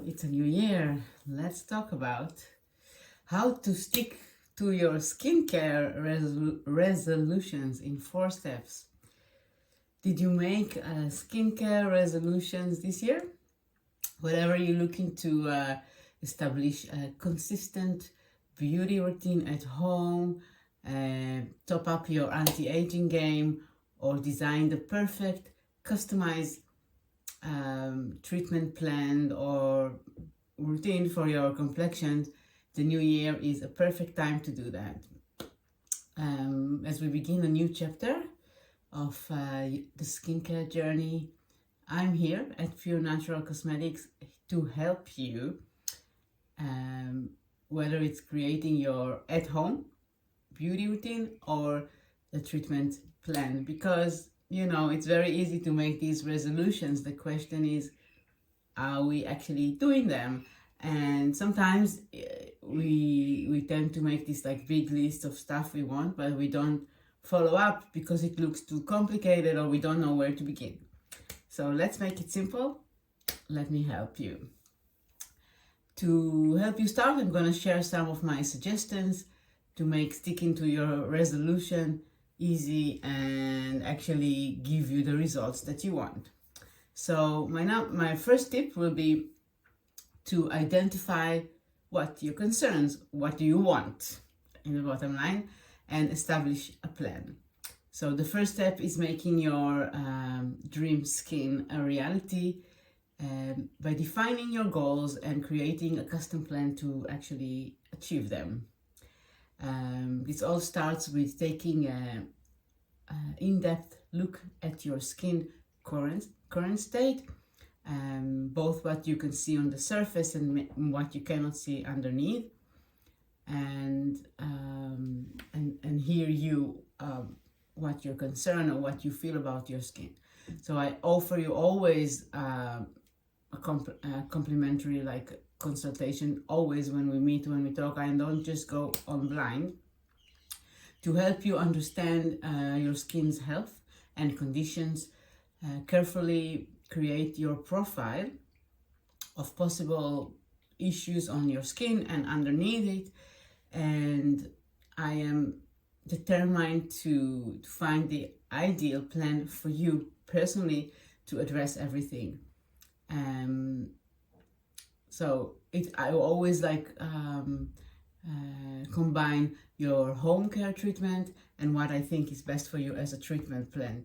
It's a new year. Let's talk about how to stick to your skincare resolutions in 4 steps. Did you make skincare resolutions this year? Whatever you're looking to establish a consistent beauty routine at home, top up your anti-aging game, or design the perfect customized treatment plan or routine for your complexion, the new year is a perfect time to do that. As we begin a new chapter of the skincare journey, I'm here at Pure Natural Cosmetics to help you, whether it's creating your at-home beauty routine or the treatment plan, because it's very easy to make these resolutions. The question is, are we actually doing them? And sometimes we tend to make this like big list of stuff we want, but we don't follow up because it looks too complicated or we don't know where to begin. So let's make it simple. Let me help you. To help you start, I'm going to share some of my suggestions to make sticking to your resolution easy and actually give you the results that you want. So my first tip will be to identify what your concerns, what do you want in the bottom line, and establish a plan. So the first step is making your dream skin a reality by defining your goals and creating a custom plan to actually achieve them. This all starts with taking an in-depth look at your skin current state, both what you can see on the surface and what you cannot see underneath, and hear you what your concern or what you feel about your skin. So I offer you always a complimentary consultation, always when we talk. I don't just go on blind, to help you understand your skin's health and conditions, carefully create your profile of possible issues on your skin and underneath it, and I am determined to find the ideal plan for you personally to address everything. So I always combine your home care treatment and what I think is best for you as a treatment plan,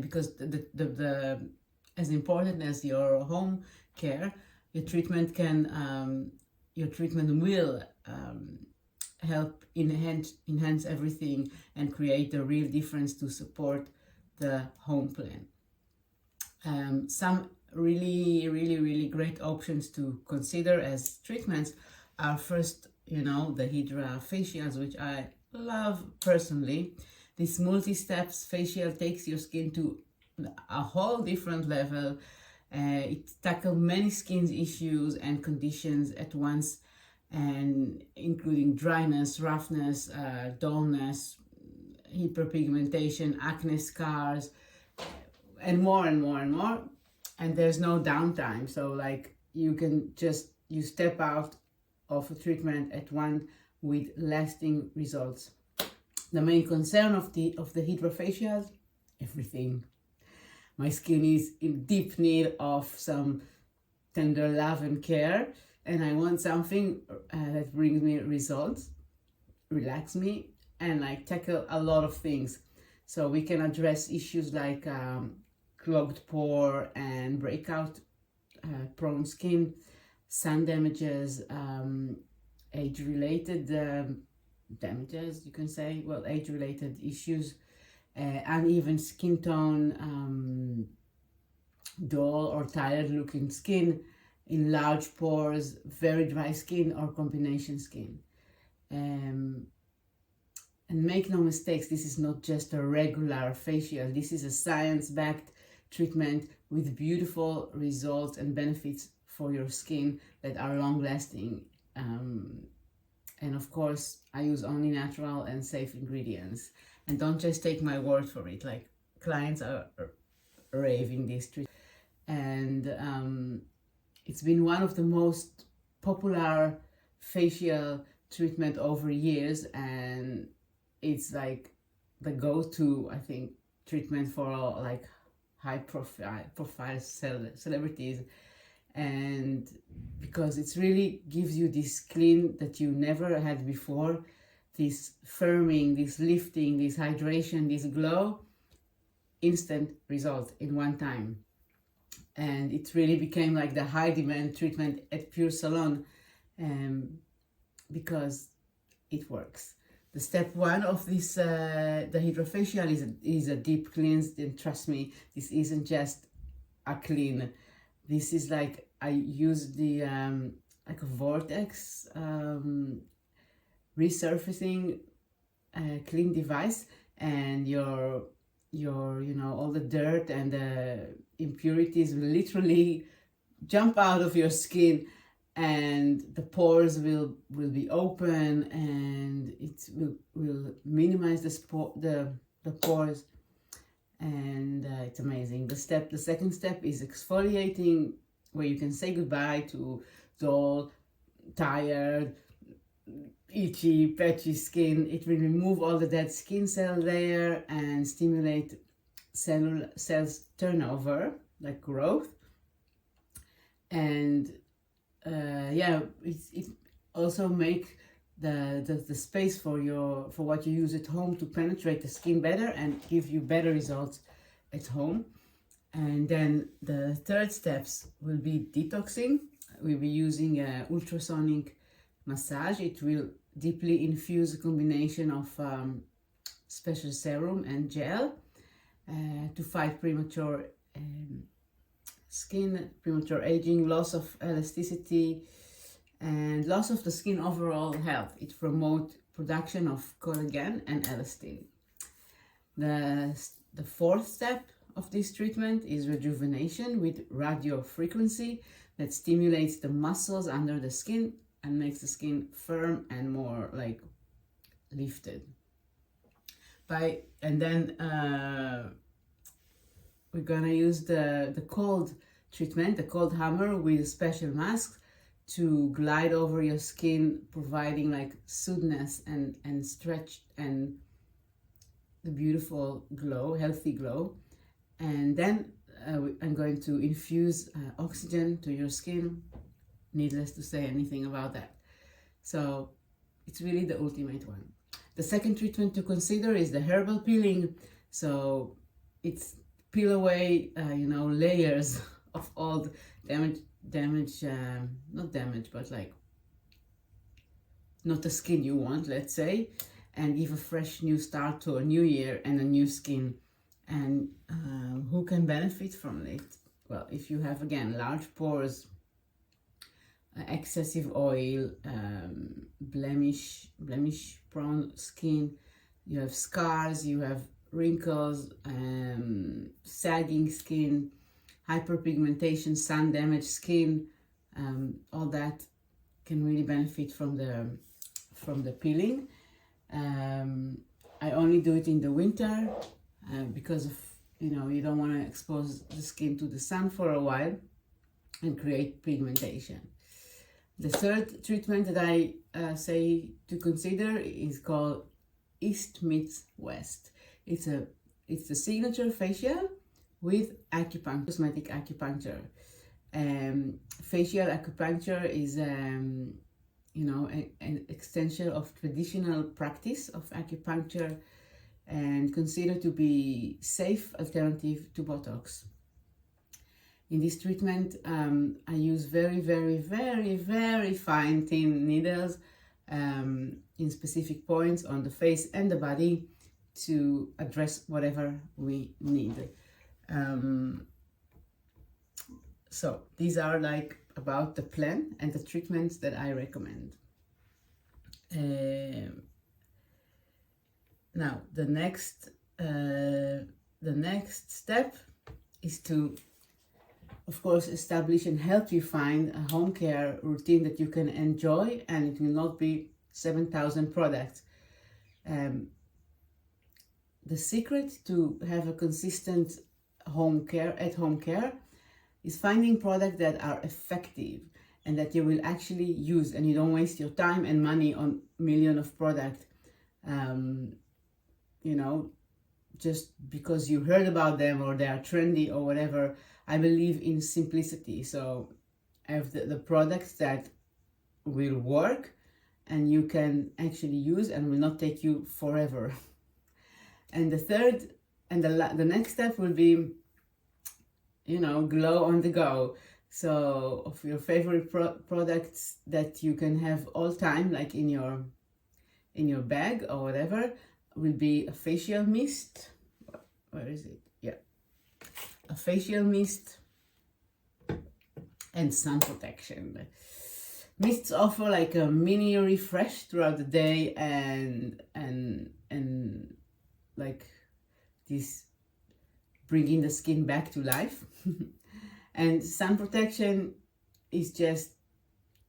because the as important as your home care, your treatment will help enhance everything and create a real difference to support the home plan. Some really great options to consider as treatments are, first, the Hydra facials, which I love personally. This multi-steps facial takes your skin to a whole different level. It tackles many skin issues and conditions at once, and including dryness, roughness, dullness, hyperpigmentation, acne scars, and more and more and more. And there's no downtime, so you step out of a treatment at once with lasting results. The main concern of the Hydra facials, everything. My skin is in deep need of some tender love and care, and I want something that brings me results, relax me, and tackle a lot of things. So we can address issues like clogged pore and breakout prone skin, sun damages, age-related damages, you can say, age-related issues, uneven skin tone, dull or tired looking skin, enlarged pores, very dry skin, or combination skin. And make no mistakes, this is not just a regular facial. This is a science-backed treatment with beautiful results and benefits for your skin that are long-lasting. And of course, I use only natural and safe ingredients. And don't just take my word for it. Clients are raving this treatment. And it's been one of the most popular facial treatment over years, and it's like the go-to, I think, treatment for like high profile celebrities. And because it really gives you this clean that you never had before, this firming, this lifting, this hydration, this glow, instant result in one time. And it really became like the high demand treatment at Pure Salon, because it works. The step one of this, the hydrofacial is a deep cleanse, and trust me, this isn't just a clean. This is like, I use the like a vortex resurfacing clean device, and your all the dirt and the impurities will literally jump out of your skin, and the pores will be open, and it will minimize the pores, and it's amazing. The second step is exfoliating, where you can say goodbye to dull, tired, itchy, patchy skin. It will remove all the dead skin cell layer and stimulate cells turnover, like growth. And it also make the space for what you use at home to penetrate the skin better and give you better results at home. And then the third steps will be detoxing. We'll be using ultrasonic massage. It will deeply infuse a combination of special serum and gel to fight premature skin, premature aging, loss of elasticity, and loss of the skin overall health. It promotes production of collagen and elastin. The fourth step of this treatment is rejuvenation with radio frequency that stimulates the muscles under the skin and makes the skin firm and more like lifted. And then we're gonna use the cold treatment, the cold hammer, with a special mask to glide over your skin, providing like soothness and stretch and the beautiful glow, healthy glow. And then I'm going to infuse oxygen to your skin. Needless to say anything about that. So it's really the ultimate one. The second treatment to consider is the herbal peeling. So it's peel away, layers of all not damage, but like not the skin you want, let's say, and give a fresh new start to a new year and a new skin. And who can benefit from it? Well, if you have, again, large pores, excessive oil, blemish prone skin, you have scars, you have wrinkles, sagging skin, hyperpigmentation, sun damaged skin, all that can really benefit from the peeling. I only do it in the winter because of you don't want to expose the skin to the sun for a while and create pigmentation. The third treatment that I say to consider is called East meets West. It's the signature facial with acupuncture, cosmetic acupuncture. Facial acupuncture is an extension of traditional practice of acupuncture and considered to be safe alternative to Botox. In this treatment, I use very, very, very, very fine thin needles in specific points on the face and the body to address whatever we need. So these are like about the plan and the treatments that I recommend. Now the next step is to, of course, establish and help you find a home care routine that you can enjoy, and it will not be 7,000 products. The secret to have a consistent home care, at home care, is finding products that are effective and that you will actually use, and you don't waste your time and money on millions of products, you know, just because you heard about them or they are trendy or whatever. I believe in simplicity. So I have the products that will work and you can actually use and will not take you forever. And the third and the next step will be, you know, glow on the go. So of your favorite products that you can have all time, like in your bag or whatever, will be a facial mist. Where is it? Yeah, a facial mist and sun protection. Mists offer like a mini refresh throughout the day, and like this bringing the skin back to life. And sun protection is just,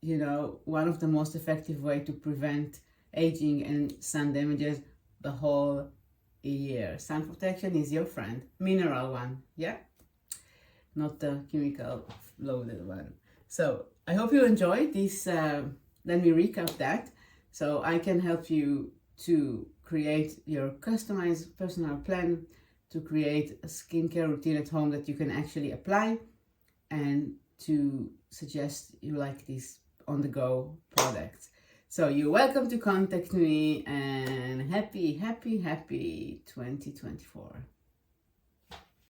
you know, one of the most effective way to prevent aging and sun damages the whole year. Sun protection is your friend. Mineral one, yeah? Not the chemical loaded one. So I hope you enjoyed this. Let me recap that. So I can help you to create your customized personal plan, to create a skincare routine at home that you can actually apply, and to suggest you like these on-the-go products. So you're welcome to contact me, and happy 2024.